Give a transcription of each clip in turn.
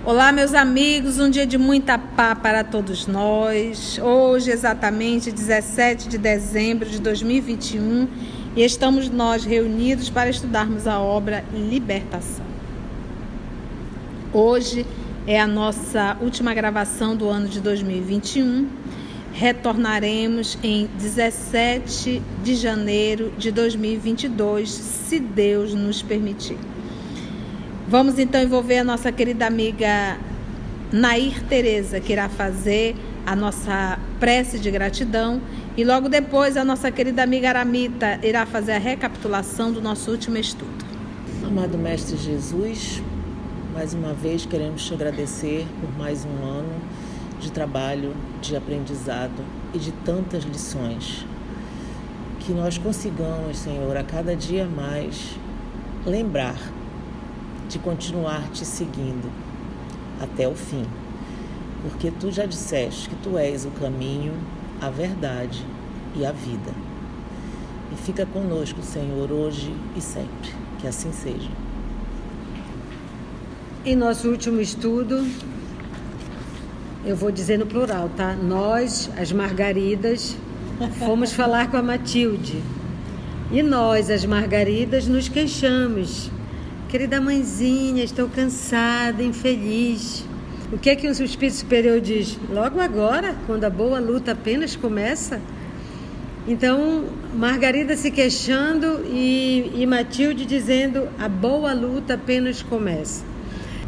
Olá, meus amigos, um dia de muita paz para todos nós. Hoje, exatamente 17 de dezembro de 2021, e estamos nós reunidos para estudarmos a obra Libertação. Hoje é a nossa última gravação do ano de 2021. Retornaremos em 17 de janeiro de 2022, se Deus nos permitir. Vamos então envolver a nossa querida amiga Nair Tereza, que irá fazer a nossa prece de gratidão, e logo depois a nossa querida amiga Aramita irá fazer a recapitulação do nosso último estudo. Amado Mestre Jesus, mais uma vez queremos te agradecer por mais um ano de trabalho, de aprendizado e de tantas lições. Que nós consigamos, Senhor, a cada dia mais lembrar de continuar te seguindo até o fim, porque tu já disseste que tu és o caminho, a verdade e a vida. E fica conosco, Senhor, hoje e sempre, que assim seja. Em nosso último estudo, eu vou dizer no plural, tá? Nós, as Margaridas, fomos falar com a Matilde. E nós, as Margaridas, nos queixamos. Querida mãezinha, estou cansada, infeliz. O que é que o Espírito Superior diz? Logo agora, quando a boa luta apenas começa? Então, Margarida se queixando e Matilde dizendo: a boa luta apenas começa.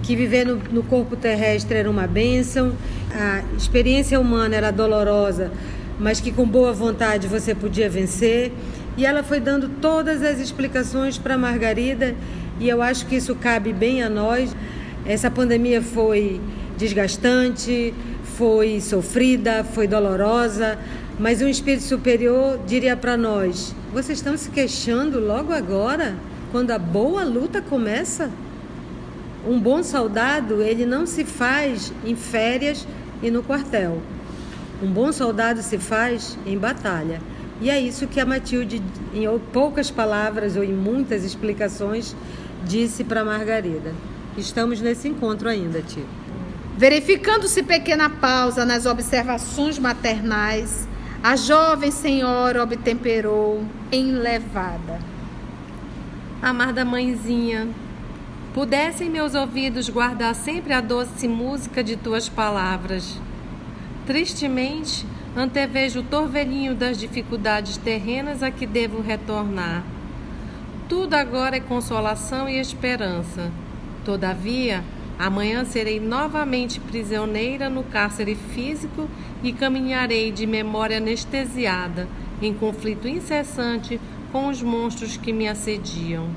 Que viver no corpo terrestre era uma bênção, a experiência humana era dolorosa, mas que com boa vontade você podia vencer. E ela foi dando todas as explicações para Margarida, e eu acho que isso cabe bem a nós. Essa pandemia foi desgastante, foi sofrida, foi dolorosa, mas um espírito superior diria para nós: vocês estão se queixando logo agora, quando a boa luta começa? Um bom soldado, ele não se faz em férias e no quartel. Um bom soldado se faz em batalha. E é isso que a Matilde, em poucas palavras ou em muitas explicações, disse para Margarida. Estamos nesse encontro ainda, tio. Verificando-se pequena pausa nas observações maternais, a jovem senhora obtemperou enlevada. Amada mãezinha, pudessem meus ouvidos guardar sempre a doce música de tuas palavras. Tristemente, antevejo o torvelinho das dificuldades terrenas a que devo retornar. Tudo agora é consolação e esperança. Todavia, amanhã serei novamente prisioneira no cárcere físico e caminharei de memória anestesiada, em conflito incessante com os monstros que me assediam.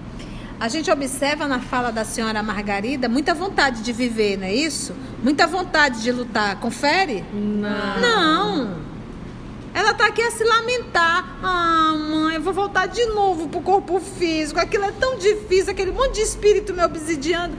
A gente observa na fala da senhora Margarida muita vontade de viver, não é isso? Muita vontade de lutar. Confere? Não. Ela está aqui a se lamentar. Ah, mãe, eu vou voltar de novo pro corpo físico. Aquilo é tão difícil, aquele monte de espírito me obsidiando.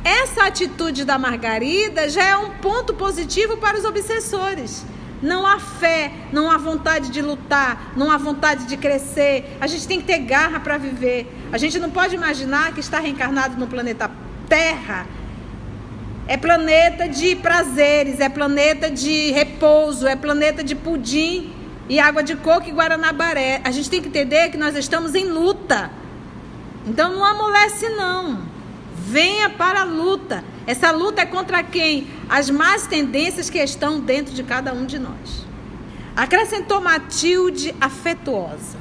Essa atitude da Margarida já é um ponto positivo para os obsessores. Não há fé, não há vontade de lutar, não há vontade de crescer. A gente tem que ter garra para viver. A gente não pode imaginar que está reencarnado no planeta Terra é planeta de prazeres, é planeta de repouso, é planeta de pudim e água de coco e guaranabaré. A gente tem que entender que nós estamos em luta. Então não amolece não. Venha para a luta. Essa luta é contra quem? As más tendências que estão dentro de cada um de nós. Acrescentou Matilde afetuosa.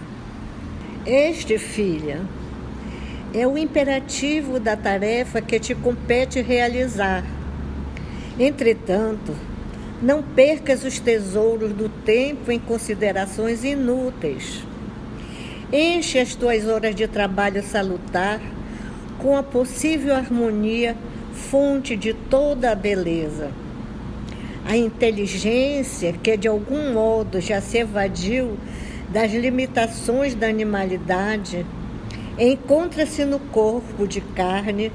Este, filha, é o imperativo da tarefa que te compete realizar. Entretanto, não percas os tesouros do tempo em considerações inúteis. Enche as tuas horas de trabalho salutar com a possível harmonia, fonte de toda a beleza. A inteligência, que de algum modo já se evadiu das limitações da animalidade, encontra-se no corpo de carne,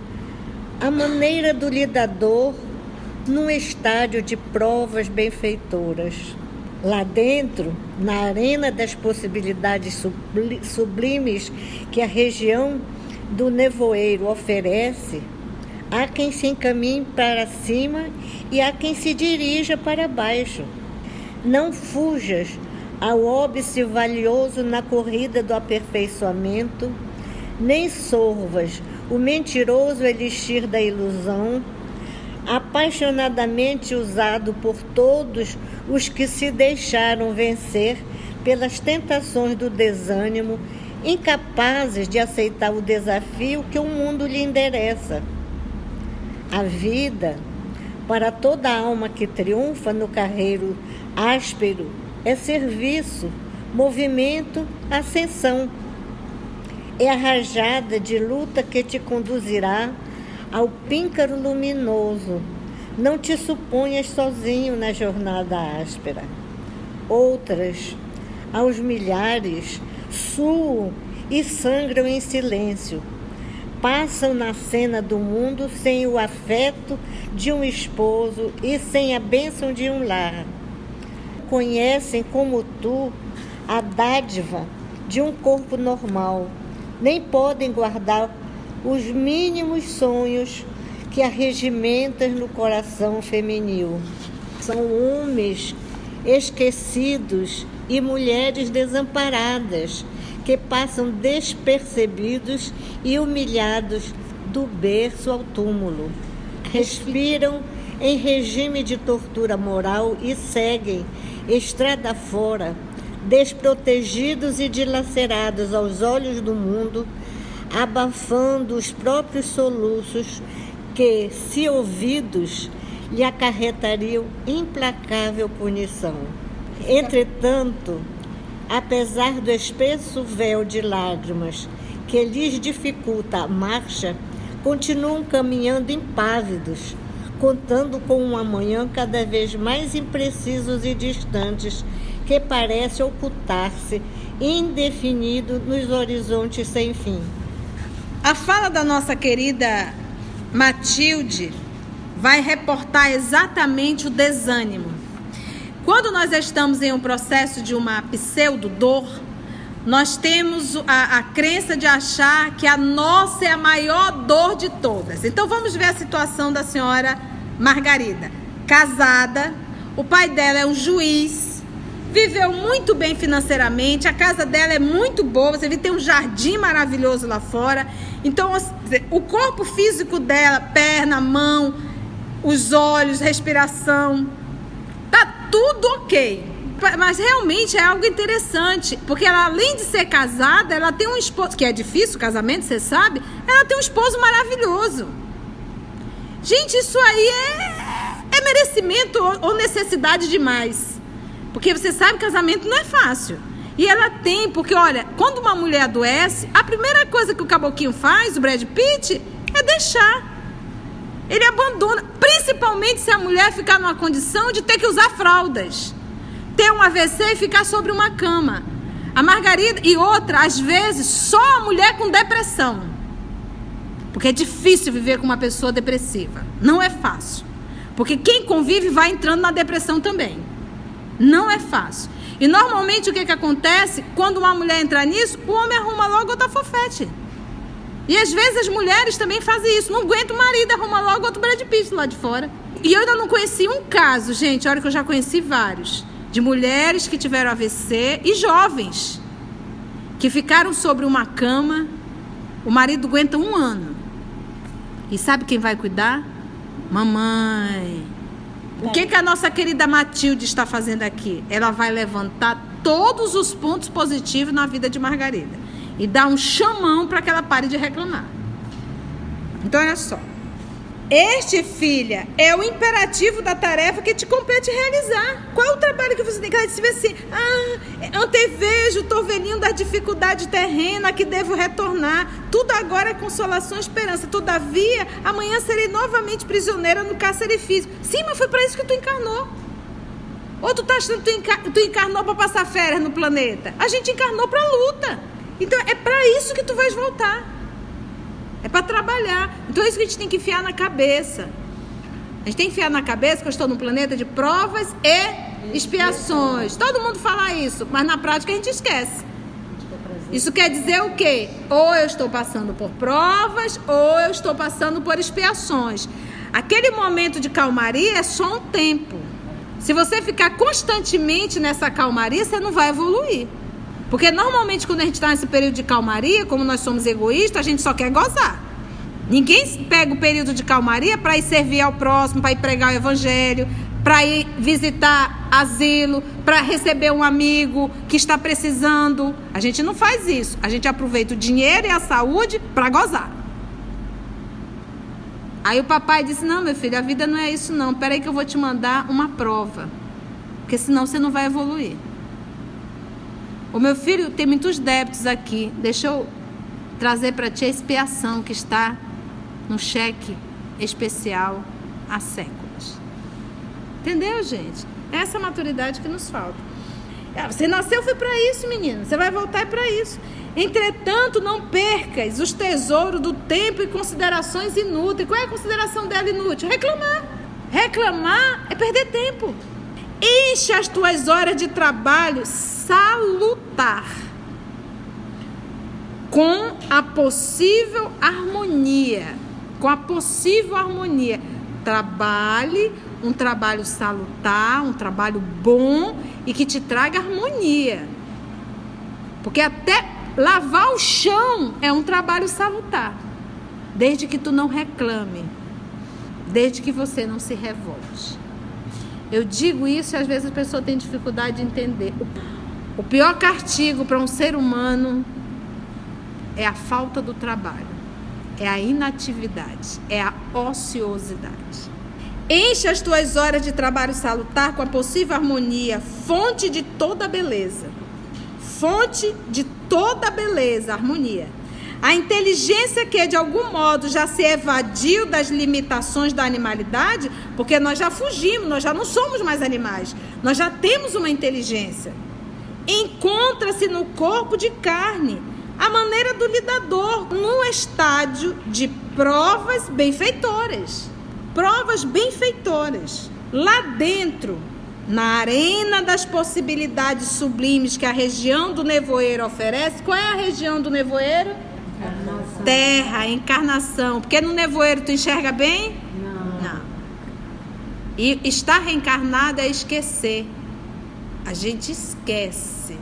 à maneira do lidador, num estádio de provas benfeitoras. Lá dentro, na arena das possibilidades sublimes que a região do nevoeiro oferece, Há quem se encaminhe para cima e há quem se dirija para baixo. Não fujas ao óbice valioso na corrida do aperfeiçoamento, nem sorvas o mentiroso elixir da ilusão, apaixonadamente usado por todos os que se deixaram vencer pelas tentações do desânimo, incapazes de aceitar o desafio que o mundo lhe endereça. A vida, para toda alma que triunfa no carreiro áspero, é serviço, movimento, ascensão. É a rajada de luta que te conduzirá ao píncaro luminoso. Não te suponhas sozinho na jornada áspera. Outras, aos milhares, suam e sangram em silêncio. Passam na cena do mundo sem o afeto de um esposo e sem a bênção de um lar. Conhecem como tu a dádiva de um corpo normal, nem podem guardar os mínimos sonhos que arregimentas no coração feminil. São homens esquecidos e mulheres desamparadas, que passam despercebidos e humilhados do berço ao túmulo. Respiram em regime de tortura moral e seguem, estrada fora, desprotegidos e dilacerados aos olhos do mundo, abafando os próprios soluços que, se ouvidos, lhe acarretariam implacável punição. Entretanto, apesar do espesso véu de lágrimas que lhes dificulta a marcha, continuam caminhando impávidos, contando com um amanhã cada vez mais imprecisos e distantes, que parece ocultar-se indefinido nos horizontes sem fim. A fala da nossa querida Matilde vai reportar exatamente o desânimo. Quando nós estamos em um processo de uma pseudo-dor, nós temos a crença de achar que a nossa é a maior dor de todas. Então vamos ver a situação da senhora Margarida. Casada, o pai dela é um juiz, viveu muito bem financeiramente, a casa dela é muito boa, você vê, tem um jardim maravilhoso lá fora. Então o corpo físico dela, perna, mão, os olhos, respiração, tá tudo ok. Mas realmente é algo interessante, porque ela, além de ser casada, ela tem um esposo, que é difícil o casamento, você sabe, ela tem um esposo maravilhoso. Gente, isso aí é merecimento ou necessidade demais, porque você sabe que casamento não é fácil. E ela tem, porque olha, quando uma mulher adoece, a primeira coisa que o caboclinho faz, o Brad Pitt, é deixar. Ele abandona, principalmente se a mulher ficar numa condição de ter que usar fraldas, ter um AVC e ficar sobre uma cama. A Margarida, e outra, às vezes, só a mulher com depressão. Porque é difícil viver com uma pessoa depressiva. Não é fácil. Porque quem convive vai entrando na depressão também. Não é fácil. E normalmente o que acontece? Quando uma mulher entra nisso, o homem arruma logo outra fofete. E às vezes as mulheres também fazem isso. Não aguenta o marido, arruma logo outro Brad Pitt lá de fora. E eu ainda não conheci um caso, gente, olha que eu já conheci vários, de mulheres que tiveram AVC e jovens, que ficaram sobre uma cama, o marido aguenta 1 ano. E sabe quem vai cuidar? Mamãe. O que a nossa querida Matilde está fazendo aqui? Ela vai levantar todos os pontos positivos na vida de Margarida e dar um chamão para que ela pare de reclamar. Então, olha só. Este, filha, é o imperativo da tarefa que te compete realizar. Qual é o trabalho que você tem que fazer? Se vê assim, antevejo o torvelinho da dificuldade terrena a que devo retornar. Tudo agora é consolação e esperança. Todavia, amanhã serei novamente prisioneira no cárcere físico. Sim, mas foi para isso que tu encarnou. Ou tu tá achando que tu encarnou para passar férias no planeta? A gente encarnou para luta. Então, é para isso que tu vais voltar. É para trabalhar. Então é isso que a gente tem que enfiar na cabeça. A gente tem que enfiar na cabeça que eu estou num planeta de provas e expiações. Todo mundo fala isso, mas na prática a gente esquece. Isso quer dizer o quê? Ou eu estou passando por provas, ou eu estou passando por expiações. Aquele momento de calmaria é só um tempo. Se você ficar constantemente nessa calmaria, você não vai evoluir. Porque normalmente quando a gente está nesse período de calmaria, como nós somos egoístas, a gente só quer gozar. Ninguém pega o período de calmaria para ir servir ao próximo, para ir pregar o evangelho, para ir visitar asilo, para receber um amigo que está precisando. A gente não faz isso. A gente aproveita o dinheiro e a saúde para gozar. Aí o papai disse, não, meu filho, a vida não é isso não. Espera aí que eu vou te mandar uma prova. Porque senão você não vai evoluir. O meu filho tem muitos débitos aqui. Deixa eu trazer para ti a expiação que está no cheque especial há séculos. Entendeu, gente? Essa maturidade que nos falta. Você nasceu foi para isso, menino. Você vai voltar para isso. Entretanto, não percas os tesouros do tempo e considerações inúteis. Qual é a consideração dela inútil? Reclamar. Reclamar é perder tempo. Enche as tuas horas de trabalho salutar com a possível harmonia. Com a possível harmonia. Trabalhe um trabalho salutar, um trabalho bom e que te traga harmonia. Porque até lavar o chão é um trabalho salutar. Desde que tu não reclame. Desde que você não se revolte. Eu digo isso e às vezes a pessoa tem dificuldade de entender. O pior castigo para um ser humano é a falta do trabalho. É a inatividade. É a ociosidade. Enche as tuas horas de trabalho salutar com a possível harmonia, fonte de toda beleza. Fonte de toda beleza, harmonia. A inteligência que de algum modo já se evadiu das limitações da animalidade, porque nós já fugimos, nós já não somos mais animais, nós já temos uma inteligência. Encontra-se no corpo de carne, a maneira do lidador, num estádio de provas benfeitoras. Provas benfeitoras. Lá dentro, na arena das possibilidades sublimes que a região do nevoeiro oferece. Qual é a região do nevoeiro? Encarnação. Terra, encarnação. Porque no nevoeiro tu enxerga bem? Não. E estar reencarnado é esquecer. A gente esquece.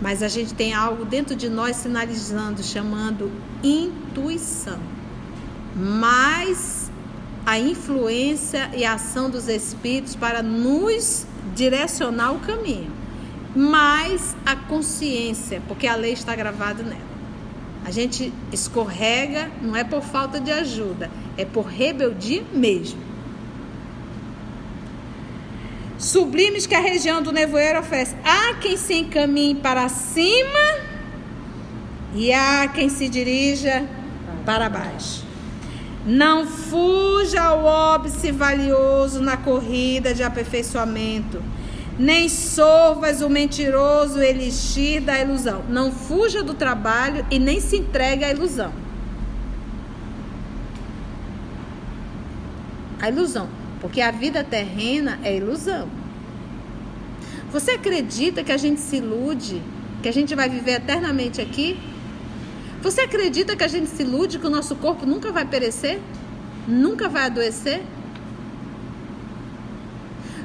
Mas a gente tem algo dentro de nós sinalizando, chamando intuição. Mas a influência e a ação dos espíritos para nos direcionar o caminho. Mas a consciência, porque a lei está gravada nela. A gente escorrega, não é por falta de ajuda, é por rebeldia mesmo. Sublimes que a região do nevoeiro oferece. Há quem se encaminhe para cima e há quem se dirija para baixo. Não fuja ao óbice valioso na corrida de aperfeiçoamento, nem sorvas o mentiroso elixir da ilusão. Não fuja do trabalho e nem se entregue à ilusão. A ilusão, porque a vida terrena é ilusão. Você acredita que a gente se ilude, que a gente vai viver eternamente aqui? Você acredita que a gente se ilude que o nosso corpo nunca vai perecer? Nunca vai adoecer?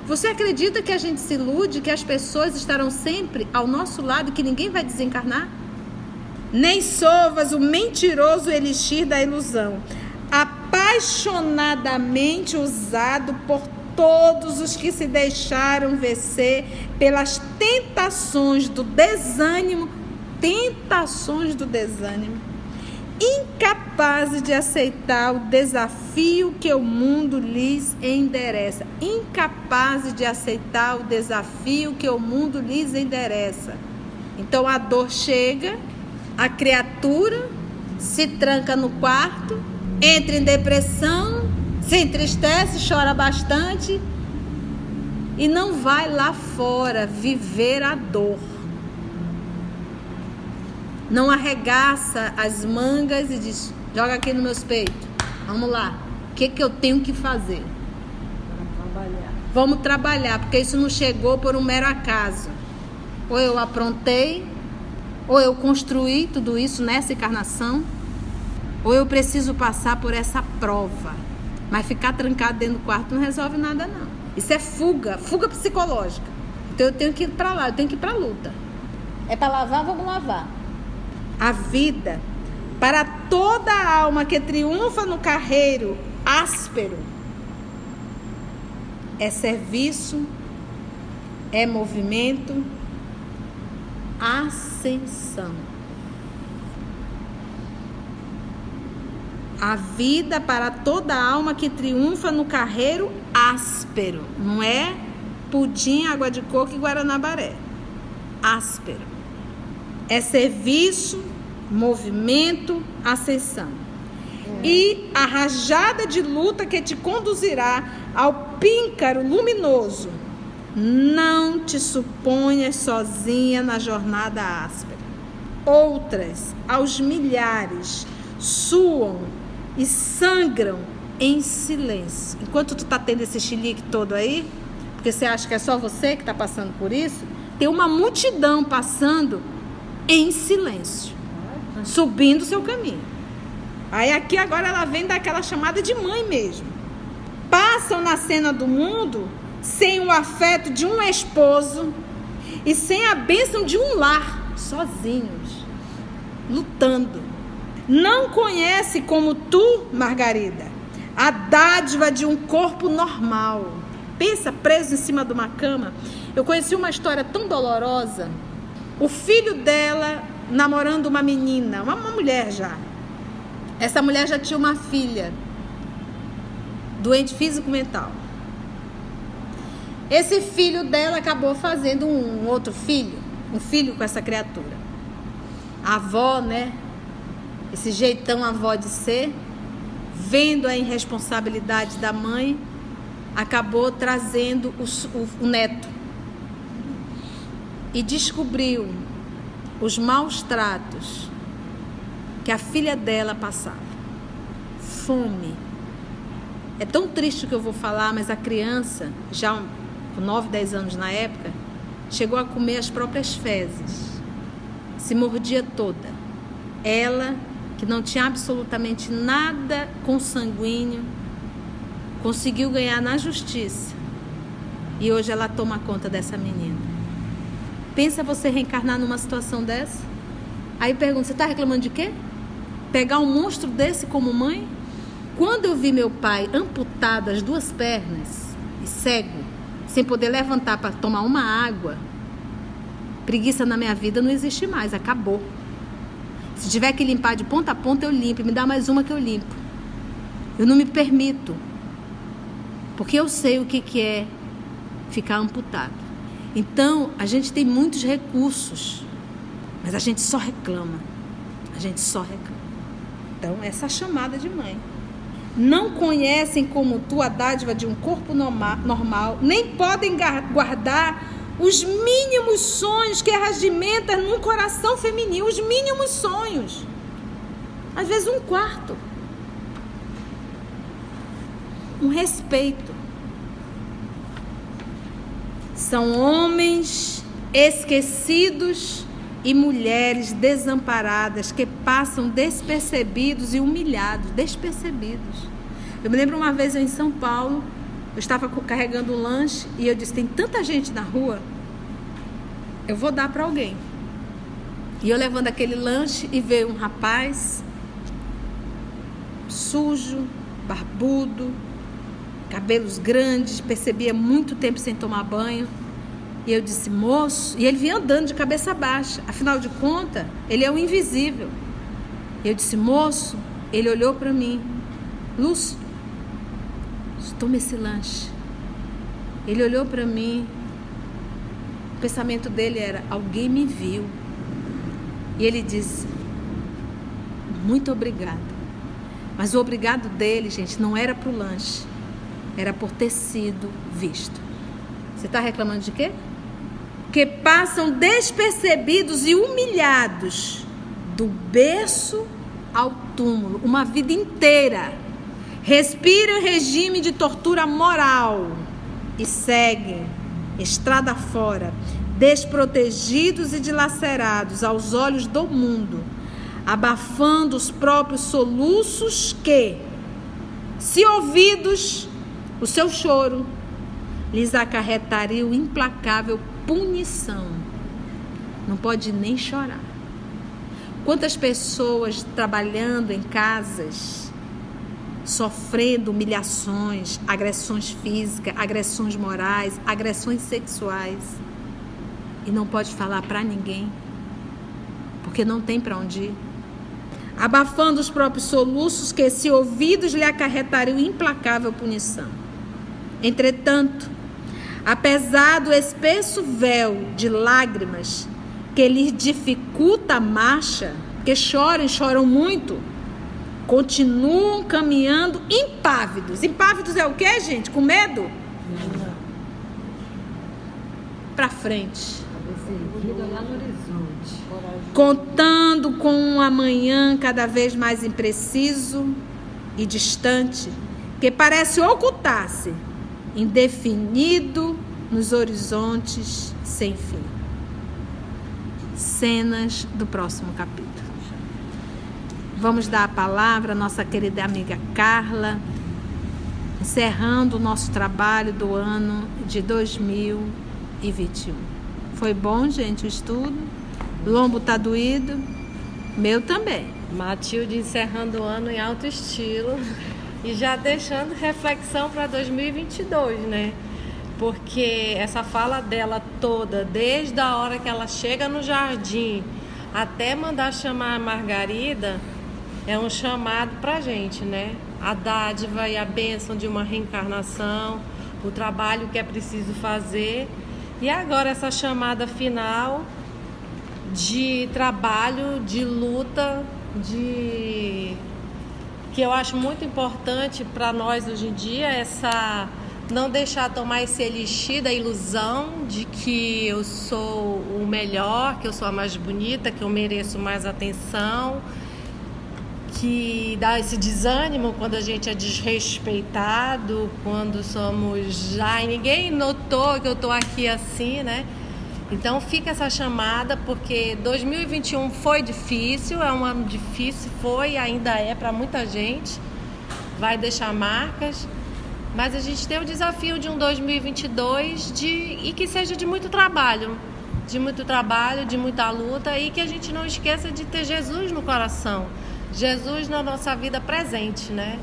Você acredita que a gente se ilude que as pessoas estarão sempre ao nosso lado e que ninguém vai desencarnar? Nem sovas o mentiroso elixir da ilusão, apaixonadamente usado por todos os que se deixaram vencer pelas tentações do desânimo, incapazes de aceitar o desafio que o mundo lhes endereça. Incapazes de aceitar o desafio que o mundo lhes endereça. Então a dor chega, a criatura se tranca no quarto, entra em depressão, se entristece, chora bastante e não vai lá fora viver a dor. Não arregaça as mangas e diz, joga aqui nos meus peitos. Vamos lá. O que eu tenho que fazer? Vamos trabalhar, porque isso não chegou por um mero acaso. Ou eu aprontei, Ou eu construí tudo isso nessa encarnação, ou eu preciso passar por essa prova. Mas ficar trancado dentro do quarto não resolve nada, não. Isso é fuga psicológica. Então eu tenho que ir para lá, eu tenho que ir para a luta. É para lavar, vamos lavar. A vida, para toda alma que triunfa no carreiro áspero, é serviço, é movimento, ascensão. A vida para toda alma que triunfa no carreiro áspero. Não é pudim, água de coco e guaranabaré. Áspero. É serviço, movimento, ascensão. E a rajada de luta que te conduzirá ao píncaro luminoso. Não te suponhas sozinha na jornada áspera. Outras, aos milhares, suam e sangram em silêncio. Enquanto tu tá tendo esse chilique todo aí, porque você acha que é só você que tá passando por isso, tem uma multidão passando em silêncio, subindo o seu caminho. Aí aqui agora ela vem daquela chamada de mãe mesmo. Passam na cena do mundo sem o afeto de um esposo e sem a bênção de um lar, sozinhos, lutando. Não conhece como tu, Margarida, a dádiva de um corpo normal. Pensa, preso em cima de uma cama. Eu conheci uma história tão dolorosa. O filho dela namorando uma menina, uma mulher já. Essa mulher já tinha uma filha doente físico-mental. Esse filho dela acabou fazendo um outro filho, um filho com essa criatura. A avó, né? Esse jeitão avó de ser, vendo a irresponsabilidade da mãe, acabou trazendo o neto. E descobriu os maus tratos que a filha dela passava. Fome. É tão triste o que eu vou falar, mas a criança, já com 9, 10 anos na época, chegou a comer as próprias fezes. Se mordia toda. Ela, que não tinha absolutamente nada consanguíneo, conseguiu ganhar na justiça. E hoje ela toma conta dessa menina. Pensa você reencarnar numa situação dessa? Aí pergunta, você está reclamando de quê? Pegar um monstro desse como mãe? Quando eu vi meu pai amputado as 2 pernas e cego, sem poder levantar para tomar uma água, preguiça na minha vida não existe mais, acabou. Se tiver que limpar de ponta a ponta, eu limpo. Me dá mais uma que eu limpo. Eu não me permito. Porque eu sei o que é ficar amputado. Então, a gente tem muitos recursos, mas a gente só reclama. A gente só reclama. Então, essa chamada de mãe. Não conhecem como tu a dádiva de um corpo normal, nem podem guardar os mínimos sonhos que arregimentam num coração feminino. Os mínimos sonhos. Às vezes 1/4. Um respeito. São homens esquecidos e mulheres desamparadas que passam despercebidos e humilhados. Despercebidos. Eu me lembro uma vez eu em São Paulo, eu estava carregando um lanche e eu disse, tem tanta gente na rua, eu vou dar para alguém. E eu levando aquele lanche e veio um rapaz sujo, barbudo, cabelos grandes, percebia muito tempo sem tomar banho. E eu disse, moço, e ele vinha andando de cabeça baixa, afinal de contas, ele é o invisível. E eu disse, moço, ele olhou para mim, Lúcio, toma esse lanche. Ele olhou para mim, o pensamento dele era, alguém me viu. E ele disse, muito obrigado. Mas o obrigado dele, gente, não era pro lanche, era por ter sido visto. Você está reclamando de quê? Que passam despercebidos e humilhados do berço ao túmulo, uma vida inteira. Respiram regime de tortura moral e seguem estrada fora, desprotegidos e dilacerados aos olhos do mundo, abafando os próprios soluços que, se ouvidos, o seu choro lhes acarretaria implacável punição. Não pode nem chorar. Quantas pessoas trabalhando em casas, sofrendo humilhações, agressões físicas, agressões morais, agressões sexuais, e não pode falar para ninguém, porque não tem para onde ir. Abafando os próprios soluços que, se ouvidos, lhe acarretariam implacável punição. Entretanto, apesar do espesso véu de lágrimas que lhes dificulta a marcha, que choram muito, continuam caminhando impávidos. Impávidos é o quê, gente? Com medo? Para frente. Olhar no horizonte. Contando com um amanhã cada vez mais impreciso e distante, que parece ocultar-se, indefinido nos horizontes sem fim. Cenas do próximo capítulo. Vamos dar a palavra à nossa querida amiga Carla, encerrando o nosso trabalho do ano de 2021. Foi bom, gente, o estudo? Lombo tá doído? Meu também. Matilde encerrando o ano em alto estilo e já deixando reflexão para 2022, né? Porque essa fala dela toda, desde a hora que ela chega no jardim até mandar chamar a Margarida, é um chamado pra gente, né? A dádiva e a bênção de uma reencarnação, o trabalho que é preciso fazer. E agora essa chamada final de trabalho, de luta, que eu acho muito importante para nós hoje em dia, essa não deixar tomar esse elixir da ilusão de que eu sou o melhor, que eu sou a mais bonita, que eu mereço mais atenção, que dá esse desânimo quando a gente é desrespeitado, quando somos... Ai, ninguém notou que eu tô aqui assim, né? Então fica essa chamada, porque 2021 foi difícil, é um ano difícil, foi, ainda é para muita gente, vai deixar marcas, mas a gente tem o desafio de um 2022 e que seja de muito trabalho, de muita luta, e que a gente não esqueça de ter Jesus no coração, Jesus na nossa vida presente, né?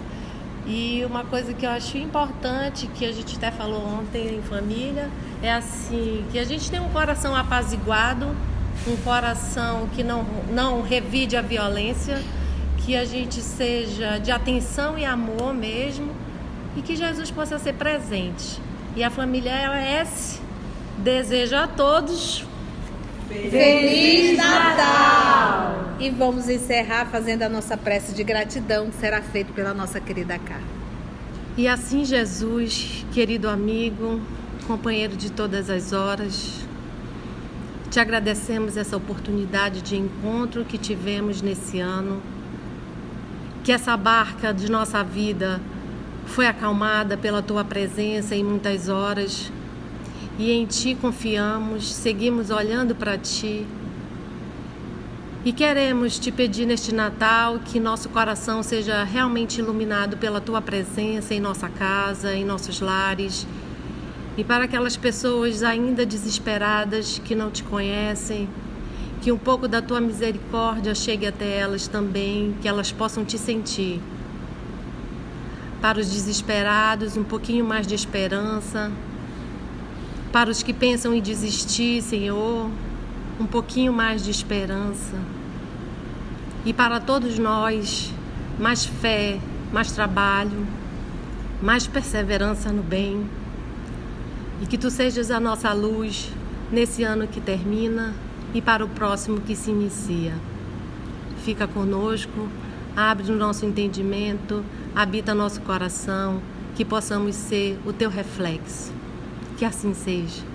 E uma coisa que eu acho importante, que a gente até falou ontem em família, é assim, que a gente tem um coração apaziguado, um coração que não revide a violência, que a gente seja de atenção e amor mesmo, e que Jesus possa ser presente. E a família EOS deseja a todos Feliz Natal! E vamos encerrar fazendo a nossa prece de gratidão, que será feita pela nossa querida Carla. E assim, Jesus, querido amigo, companheiro de todas as horas, te agradecemos essa oportunidade de encontro que tivemos nesse ano, que essa barca de nossa vida foi acalmada pela tua presença em muitas horas, e em ti confiamos, seguimos olhando para ti. E queremos te pedir neste Natal que nosso coração seja realmente iluminado pela tua presença em nossa casa, em nossos lares. E para aquelas pessoas ainda desesperadas que não te conhecem, que um pouco da tua misericórdia chegue até elas também, que elas possam te sentir. Para os desesperados, um pouquinho mais de esperança. Para os que pensam em desistir, Senhor, um pouquinho mais de esperança. E para todos nós, mais fé, mais trabalho, mais perseverança no bem. E que tu sejas a nossa luz nesse ano que termina e para o próximo que se inicia. Fica conosco, abre o nosso entendimento, habita nosso coração, que possamos ser o teu reflexo. Que assim seja.